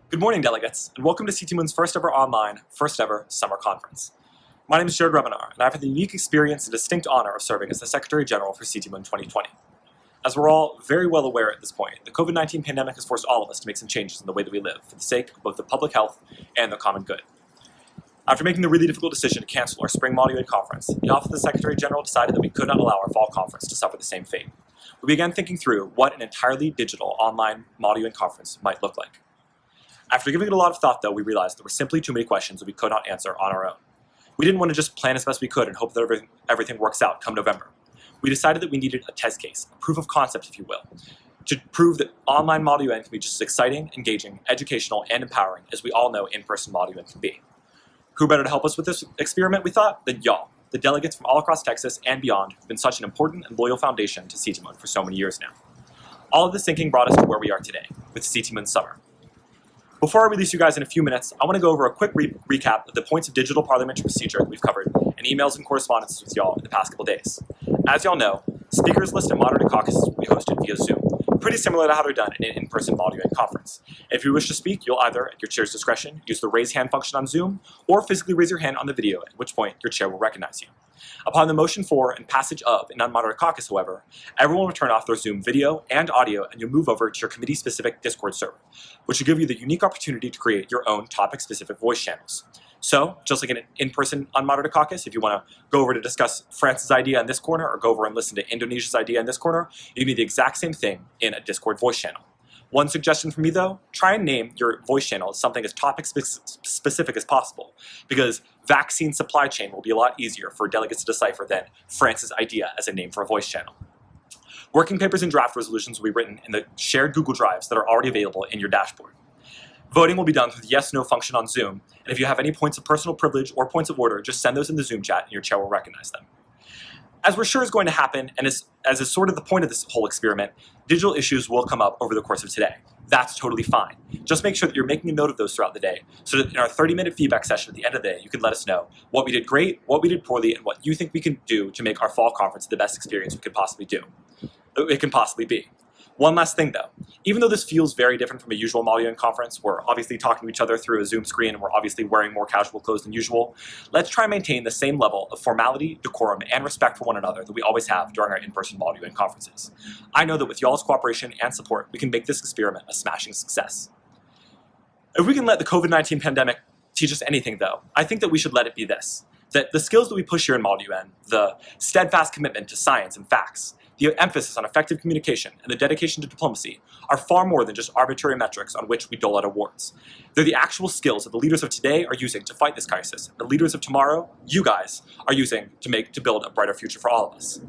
Good morning, delegates, and welcome to CT Moon's first ever online, first ever summer conference. My name is Jared Remenar, and I've had the unique experience and distinct honor of serving as the Secretary General for CT Moon 2020. As we're all very well aware at this point, the COVID-19 pandemic has forced all of us to make some changes in the way that we live for the sake of both the public health and the common good. After making the really difficult decision to cancel our spring Module 8 conference, the Office of the Secretary General decided that we could not allow our fall conference to suffer the same fate. We began thinking through what an entirely digital online Module 8 conference might look like. After giving it a lot of thought, though, we realized there were simply too many questions that we could not answer on our own. We didn't want to just plan as best we could and hope that everything works out come November. We decided that we needed a test case, a proof of concept, if you will, to prove that online Module N can be just as exciting, engaging, educational, and empowering as we all know in-person Module N can be. Who better to help us with this experiment, we thought, than y'all, the delegates from all across Texas and beyond who've been such an important and loyal foundation to CT Moon for so many years now. All of this thinking brought us to where we are today, with CT Moon Summer. Before I release you guys in a few minutes, I want to go over a quick recap of the points of digital parliamentary procedure that we've covered in emails and correspondences with y'all in the past couple days. As y'all know, speakers list and moderated caucuses will be hosted via Zoom, pretty similar to how they're done in an in-person Module 8 conference. If you wish to speak, you'll either, at your chair's discretion, use the raise hand function on Zoom, or physically raise your hand on the video, at which point your chair will recognize you. Upon the motion for and passage of an unmoderated caucus, however, everyone will turn off their Zoom video and audio and you'll move over to your committee-specific Discord server, which will give you the unique opportunity to create your own topic-specific voice channels. So, just like in an in-person unmoderated caucus, if you want to go over to discuss France's idea in this corner or go over and listen to Indonesia's idea in this corner, you need the exact same thing in a Discord voice channel. One suggestion from me, though, try and name your voice channel as something as topic-specific as possible, because vaccine supply chain will be a lot easier for delegates to decipher than France's idea as a name for a voice channel. Working papers and draft resolutions will be written in the shared Google Drives that are already available in your dashboard. Voting will be done through the yes-no function on Zoom, and if you have any points of personal privilege or points of order, just send those in the Zoom chat and your chair will recognize them. As we're sure is going to happen, and as is sort of the point of this whole experiment, digital issues will come up over the course of today. That's totally fine. Just make sure that you're making a note of those throughout the day, so that in our 30-minute feedback session at the end of the day, you can let us know what we did great, what we did poorly, and what you think we can do to make our fall conference the best experience we could possibly be. One last thing, though. Even though this feels very different from a usual Module N conference, we're obviously talking to each other through a Zoom screen and we're obviously wearing more casual clothes than usual, let's try and maintain the same level of formality, decorum, and respect for one another that we always have during our in-person Module N conferences. I know that with y'all's cooperation and support, we can make this experiment a smashing success. If we can let the COVID-19 pandemic teach us anything, though, I think that we should let it be this: that the skills that we push here in Module N, the steadfast commitment to science and facts, the emphasis on effective communication, and the dedication to diplomacy are far more than just arbitrary metrics on which we dole out awards. They're the actual skills that the leaders of today are using to fight this crisis. The leaders of tomorrow, you guys, are using to build a brighter future for all of us.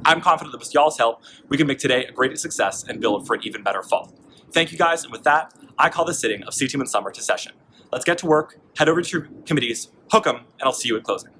I'm confident that with y'all's help, we can make today a great success and build for an even better fall. Thank you guys, and with that, I call the sitting of CT Moon Summer to session. Let's get to work, head over to your committees, hook 'em, and I'll see you at closing.